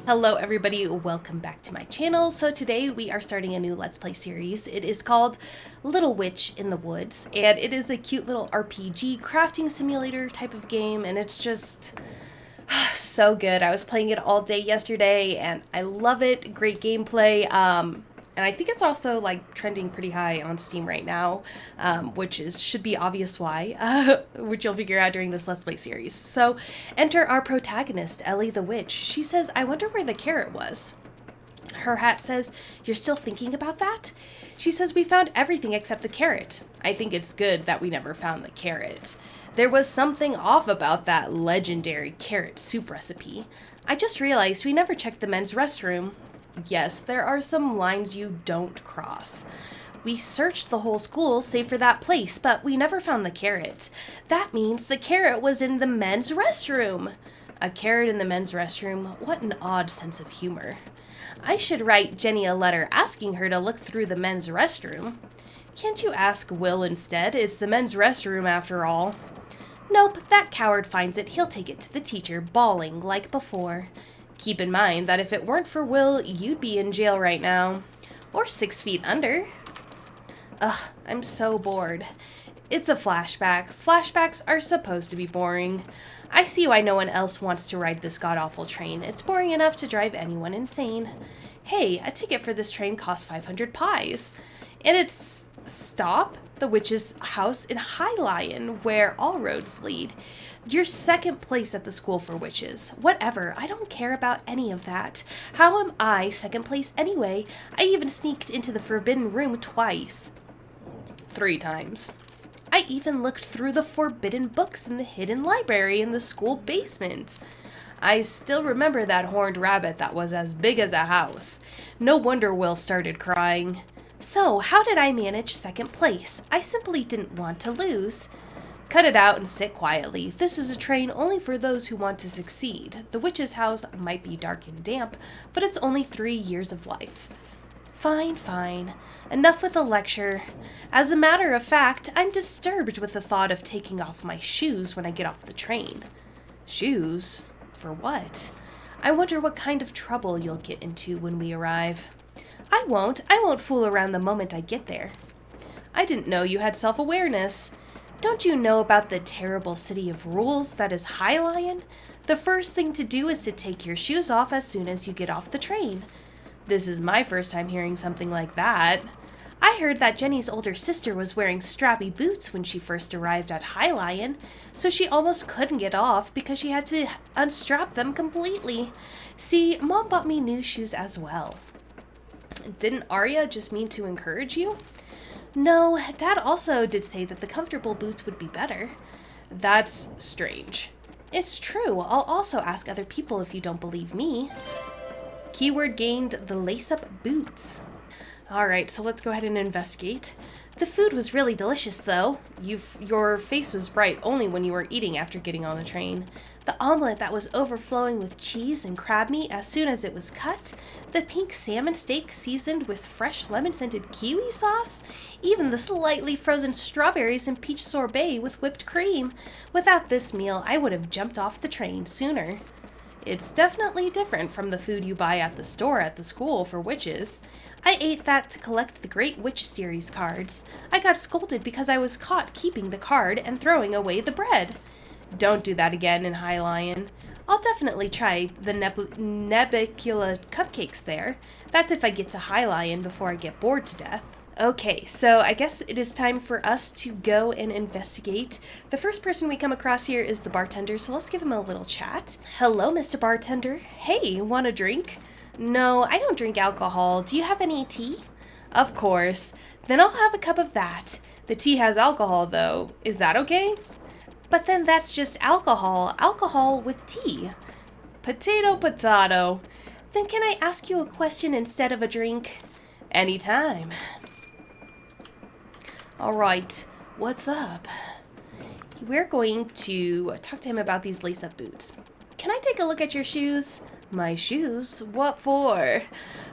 Hello everybody, welcome back to my channel. So today we are starting a new Let's Play series. It is called Little Witch in the Woods, and it is a cute little RPG crafting simulator type of game, and it's just so good. I was playing it all day yesterday and I love it. Great gameplay. And I think it's also like trending pretty high on Steam right now, which should be obvious why, which you'll figure out during this Let's Play series. So enter our protagonist, Ellie the Witch. She says, "I wonder where the carrot was." Her hat says, "You're still thinking about that?" She says, "We found everything except the carrot." I think it's good that we never found the carrot. There was something off about that legendary carrot soup recipe. I just realized we never checked the men's restroom. Yes, there are some lines you don't cross. We searched the whole school save for that place, but we never found the carrot. That means the carrot was in the men's restroom. A carrot in the men's restroom? What an odd sense of humor. I should write Jenny a letter asking her to look through the men's restroom. Can't you ask Will instead? It's the men's restroom after all. Nope, that coward finds it. He'll take it to the teacher, bawling like before. Keep in mind that if it weren't for Will, you'd be in jail right now. Or 6 feet under. Ugh, I'm so bored. It's a flashback. Flashbacks are supposed to be boring. I see why no one else wants to ride this god-awful train. It's boring enough to drive anyone insane. Hey, a ticket for this train costs 500 pies. And it's stop the witch's house in High Lion, where all roads lead. You're second place at the school for witches. Whatever, I don't care about any of that. How am I second place anyway? I even sneaked into the forbidden room twice. 3 times. I even looked through the forbidden books in the hidden library in the school basement. I still remember that horned rabbit that was as big as a house. No wonder Will started crying. So, how did I manage second place? I simply didn't want to lose. Cut it out and sit quietly. This is a train only for those who want to succeed. The witch's house might be dark and damp, but it's only 3 years of life. Fine, fine. Enough with the lecture. As a matter of fact, I'm disturbed with the thought of taking off my shoes when I get off the train. Shoes? For what? I wonder what kind of trouble you'll get into when we arrive. I won't fool around the moment I get there. I didn't know you had self-awareness. Don't you know about the terrible city of rules that is High Lion? The first thing to do is to take your shoes off as soon as you get off the train. This is my first time hearing something like that. I heard that Jenny's older sister was wearing strappy boots when she first arrived at High Lion, so she almost couldn't get off because she had to unstrap them completely. See, Mom bought me new shoes as well. Didn't Arya just mean to encourage you? No, Dad also did say that the comfortable boots would be better. That's strange. It's true. I'll also ask other people if you don't believe me. Keyword gained, the lace-up boots. Alright, so let's go ahead and investigate. The food was really delicious, though. Your face was bright only when you were eating after getting on the train. The omelet that was overflowing with cheese and crab meat as soon as it was cut. The pink salmon steak seasoned with fresh lemon-scented kiwi sauce. Even the slightly frozen strawberries and peach sorbet with whipped cream. Without this meal, I would have jumped off the train sooner. It's definitely different from the food you buy at the store at the school for witches. I ate that to collect the Great Witch series cards. I got scolded because I was caught keeping the card and throwing away the bread. Don't do that again in High Lion. I'll definitely try the Nebula cupcakes there. That's if I get to High Lion before I get bored to death. Okay, so I guess it is time for us to go and investigate. The first person we come across here is the bartender, so let's give him a little chat. Hello, Mr. Bartender. Hey, want a drink? No, I don't drink alcohol. Do you have any tea? Of course. Then I'll have a cup of that. The tea has alcohol, though. Is that okay? But then that's just alcohol. Alcohol with tea. Potato, potato. Then can I ask you a question instead of a drink? Anytime. Alright, what's up? We're going to talk to him about these lace-up boots. Can I take a look at your shoes? My shoes? What for?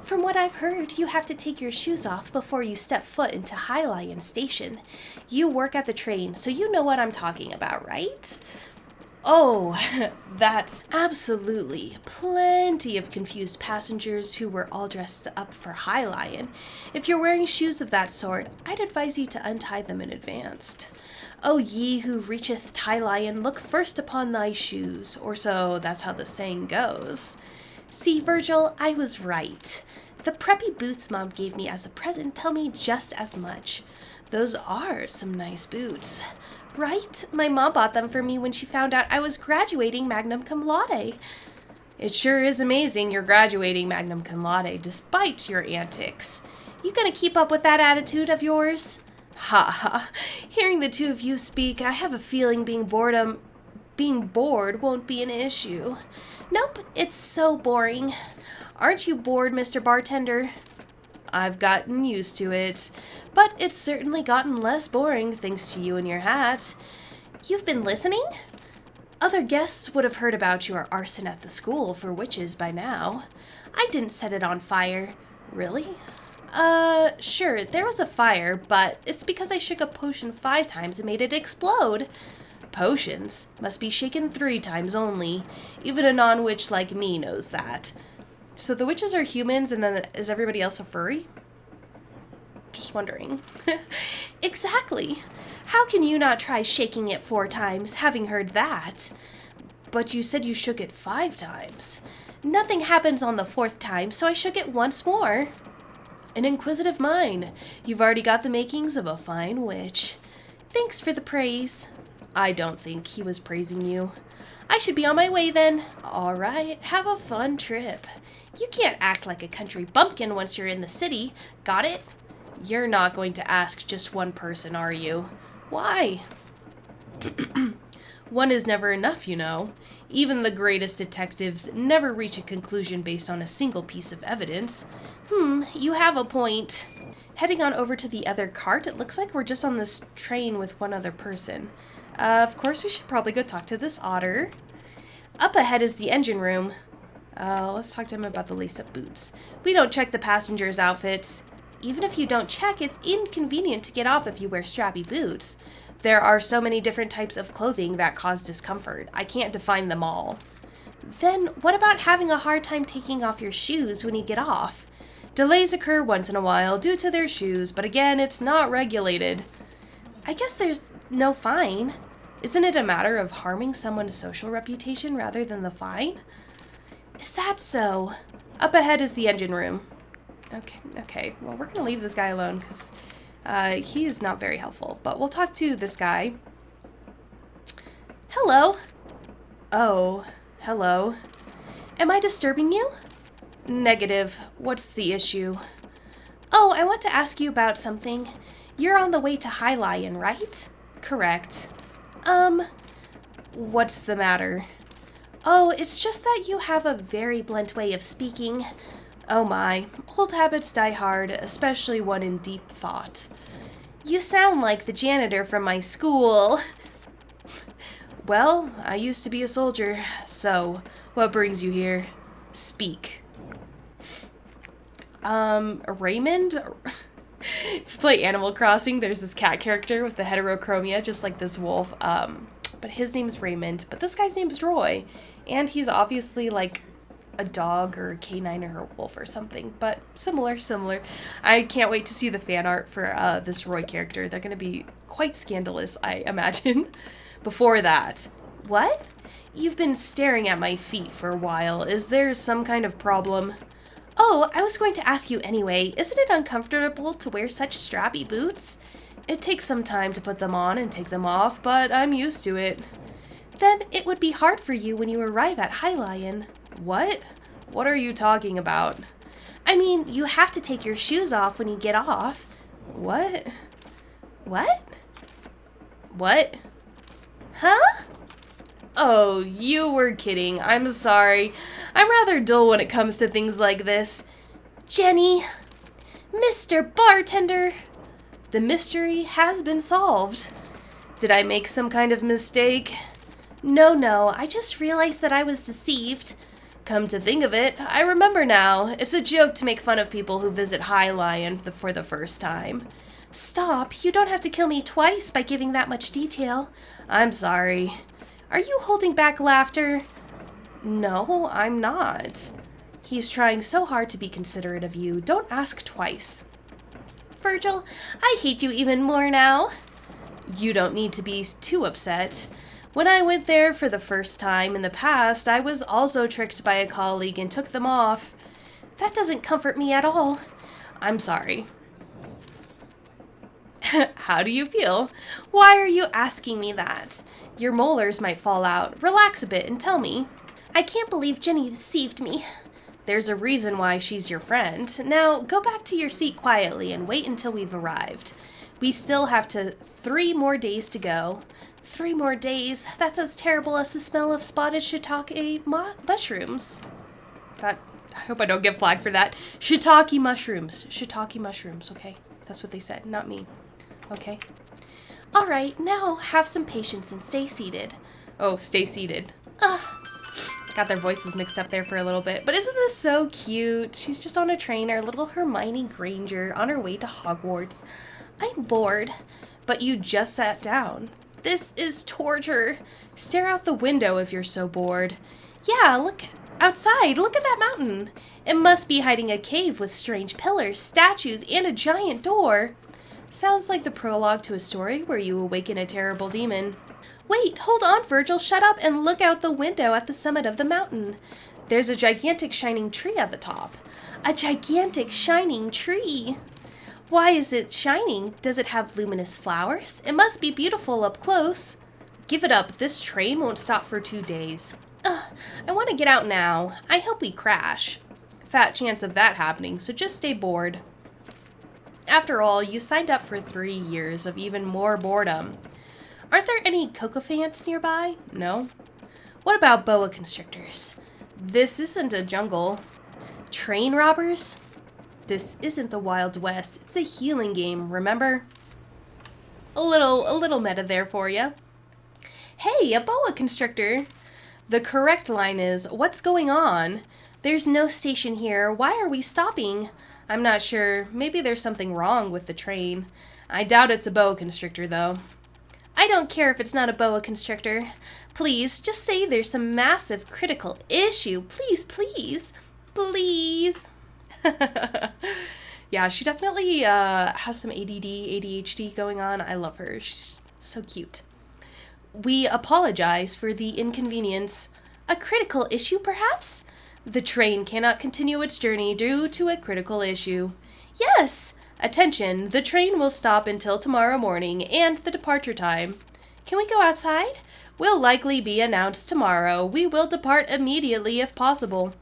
From what I've heard, you have to take your shoes off before you step foot into High Lion Station. You work at the train, so you know what I'm talking about, right? Oh, that's absolutely plenty of confused passengers who were all dressed up for High Lion. If you're wearing shoes of that sort, I'd advise you to untie them in advance. O ye who reacheth High Lion, look first upon thy shoes, or so that's how the saying goes. See, Virgil, I was right. The preppy boots Mom gave me as a present tell me just as much. Those are some nice boots. Right? My mom bought them for me when she found out I was graduating magna cum laude. It sure is amazing you're graduating magna cum laude despite your antics. You gonna keep up with that attitude of yours? Ha ha. Hearing the two of you speak, I have a feeling being bored won't be an issue. Nope, it's so boring. Aren't you bored, Mr. Bartender? I've gotten used to it, but it's certainly gotten less boring thanks to you and your hat. You've been listening? Other guests would have heard about your arson at the school for witches by now. I didn't set it on fire. Really? Sure, there was a fire, but it's because I shook a potion 5 times and made it explode. Potions must be shaken 3 times only. Even a non-witch like me knows that. So the witches are humans, and then is everybody else a furry? Just wondering. Exactly. How can you not try shaking it 4 times, having heard that? But you said you shook it 5 times. Nothing happens on the 4th time, so I shook it once more. An inquisitive mind. You've already got the makings of a fine witch. Thanks for the praise. I don't think he was praising you. I should be on my way then. All right, have a fun trip. You can't act like a country bumpkin once you're in the city. Got it? You're not going to ask just one person, are you? Why? One is never enough, you know. Even the greatest detectives never reach a conclusion based on a single piece of evidence. You have a point. Heading on over to the other cart, it looks like we're just on this train with one other person. Of course, we should probably go talk to this otter. Up ahead is the engine room. Let's talk to him about the lace-up boots. We don't check the passengers' outfits. Even if you don't check, it's inconvenient to get off if you wear strappy boots. There are so many different types of clothing that cause discomfort. I can't define them all. Then what about having a hard time taking off your shoes when you get off? Delays occur once in a while due to their shoes, but again, it's not regulated. I guess there's no fine. Isn't it a matter of harming someone's social reputation rather than the fine? Is that so? Up ahead is the engine room. Okay. Well, we're gonna leave this guy alone because he is not very helpful. But we'll talk to this guy. Hello. Oh, hello. Am I disturbing you? Negative. What's the issue? Oh, I want to ask you about something. You're on the way to High Lion, right? Correct. What's the matter? Oh, it's just that you have a very blunt way of speaking. Oh my, old habits die hard, especially one in deep thought. You sound like the janitor from my school. Well, I used to be a soldier, so what brings you here? Speak. Raymond? If you play Animal Crossing, there's this cat character with the heterochromia, just like this wolf. But his name's Raymond, but this guy's name's Roy. And he's obviously like a dog or a canine or a wolf or something, but similar. I can't wait to see the fan art for this Roy character. They're gonna be quite scandalous, I imagine. Before that, what? You've been staring at my feet for a while. Is there some kind of problem? Oh, I was going to ask you anyway. Isn't it uncomfortable to wear such strappy boots? It takes some time to put them on and take them off, but I'm used to it. Then it would be hard for you when you arrive at High Lion. What? What are you talking about? I mean, you have to take your shoes off when you get off. What? What? What? Huh? Oh, you were kidding. I'm sorry. I'm rather dull when it comes to things like this. Jenny! Mr. Bartender! The mystery has been solved. Did I make some kind of mistake? No, I just realized that I was deceived. Come to think of it, I remember now. It's a joke to make fun of people who visit High Lion for the first time. Stop, you don't have to kill me twice by giving that much detail. I'm sorry. Are you holding back laughter? No, I'm not. He's trying so hard to be considerate of you. Don't ask twice. Virgil, I hate you even more now. You don't need to be too upset. When I went there for the first time in the past, I was also tricked by a colleague and took them off. That doesn't comfort me at all. I'm sorry. How do you feel? Why are you asking me that? Your molars might fall out. Relax a bit and tell me. I can't believe Jenny deceived me. There's a reason why she's your friend. Now, go back to your seat quietly and wait until we've arrived. We still have 3 more days to go. 3 more days? That's as terrible as the smell of spotted shiitake mushrooms. I hope I don't get flagged for that. Shiitake mushrooms. Shiitake mushrooms, okay? That's what they said, not me. Okay? All right, now have some patience and stay seated. Oh, stay seated. Got their voices mixed up there for a little bit. But isn't this so cute? She's just on a train, our little Hermione Granger, on her way to Hogwarts. I'm bored, but you just sat down. This is torture. Stare out the window if you're so bored. Yeah, look outside. Look at that mountain. It must be hiding a cave with strange pillars, statues, and a giant door. Sounds like the prologue to a story where you awaken a terrible demon. Wait, hold on, Virgil. Shut up and look out the window at the summit of the mountain. There's a gigantic shining tree at the top. A gigantic shining tree. Why is it shining? Does it have luminous flowers? It must be beautiful up close. Give it up. This train won't stop for 2 days. I want to get out now. I hope we crash. Fat chance of that happening, so just stay bored. After all, you signed up for 3 years of even more boredom. Aren't there any cocophants nearby? No? What about boa constrictors? This isn't a jungle. Train robbers? This isn't the Wild West. It's a healing game, remember? A little meta there for you. Hey, a boa constrictor! The correct line is, what's going on? There's no station here. Why are we stopping? I'm not sure. Maybe there's something wrong with the train. I doubt it's a boa constrictor, though. I don't care if it's not a boa constrictor. Please, just say there's some massive critical issue. Please, please, please. Yeah, she definitely has some ADD, ADHD going on. I love her. She's so cute. We apologize for the inconvenience. A critical issue, perhaps? The train cannot continue its journey due to a critical issue. Yes! Attention, the train will stop until tomorrow morning and the departure time. Can we go outside? Will likely be announced tomorrow. We will depart immediately if possible.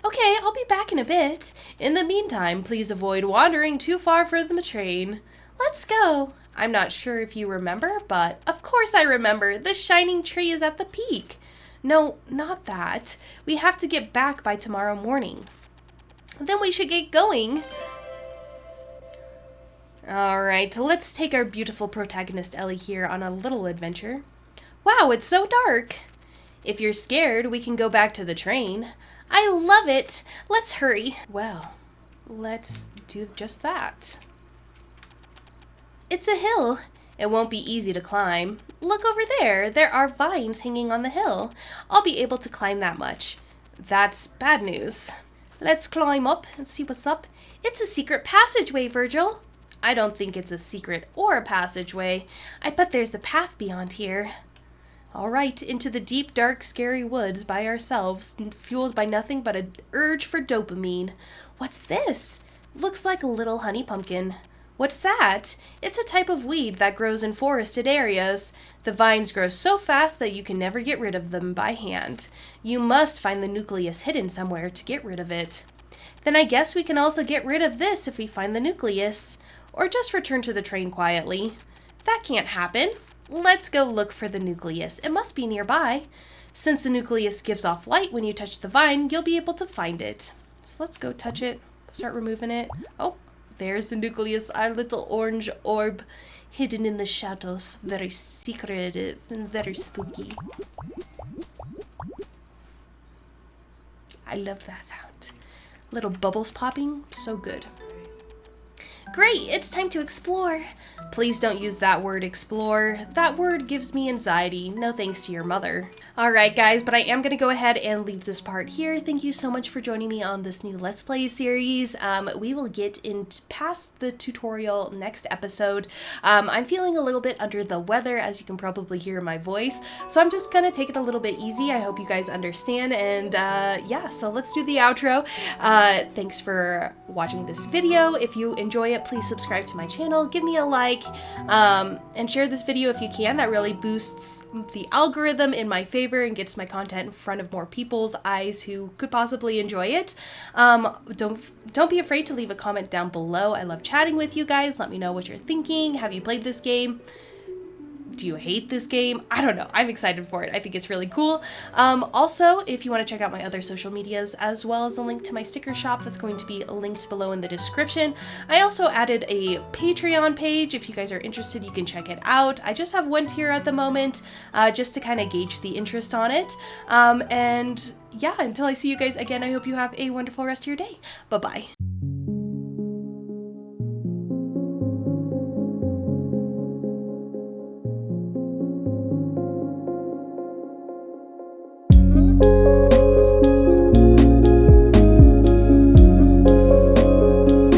Okay, I'll be back in a bit. In the meantime, please avoid wandering too far from the train. Let's go. I'm not sure if you remember, but of course I remember. The shining tree is at the peak. No, not that. We have to get back by tomorrow morning. Then we should get going. Alright, let's take our beautiful protagonist Ellie here on a little adventure. Wow, it's so dark. If you're scared, we can go back to the train. I love it. Let's hurry. Well, let's do just that. It's a hill. It won't be easy to climb. Look over there. There are vines hanging on the hill. I'll be able to climb that much. That's bad news. Let's climb up and see what's up. It's a secret passageway, Virgil. I don't think it's a secret or a passageway. I bet there's a path beyond here. All right, into the deep, dark, scary woods by ourselves, fueled by nothing but an urge for dopamine. What's this? Looks like a little honey pumpkin. What's that? It's a type of weed that grows in forested areas. The vines grow so fast that you can never get rid of them by hand. You must find the nucleus hidden somewhere to get rid of it. Then I guess we can also get rid of this if we find the nucleus. Or just return to the train quietly. That can't happen. Let's go look for the nucleus. It must be nearby. Since the nucleus gives off light when you touch the vine, you'll be able to find it. So let's go touch it. Start removing it. Oh, there's the nucleus, our little orange orb hidden in the shadows. Very secretive and very spooky. I love that sound. Little bubbles popping. So good. Great, it's time to explore. Please don't use that word explore. That word gives me anxiety. No thanks to your mother. Alright guys, but I am going to go ahead and leave this part here. Thank you so much for joining me on this new Let's Play series. We will get into past the tutorial next episode. I'm feeling a little bit under the weather, as you can probably hear in my voice, so I'm just going to take it a little bit easy. I hope you guys understand, and yeah, so let's do the outro. Thanks for watching this video. If you enjoy it, please subscribe to my channel, give me a like, and share this video if you can. That really boosts the algorithm in my favor and gets my content in front of more people's eyes who could possibly enjoy it. Don't be afraid to leave a comment down below. I love chatting with you guys. Let me know what you're thinking. Have you played this game? Do you hate this game? I don't know. I'm excited for it. I think it's really cool. Also, if you want to check out my other social medias, as well as a link to my sticker shop, that's going to be linked below in the description. I also added a Patreon page. If you guys are interested, you can check it out. I just have one tier at the moment, just to kind of gauge the interest on it. And yeah, until I see you guys again, I hope you have a wonderful rest of your day. Bye-bye.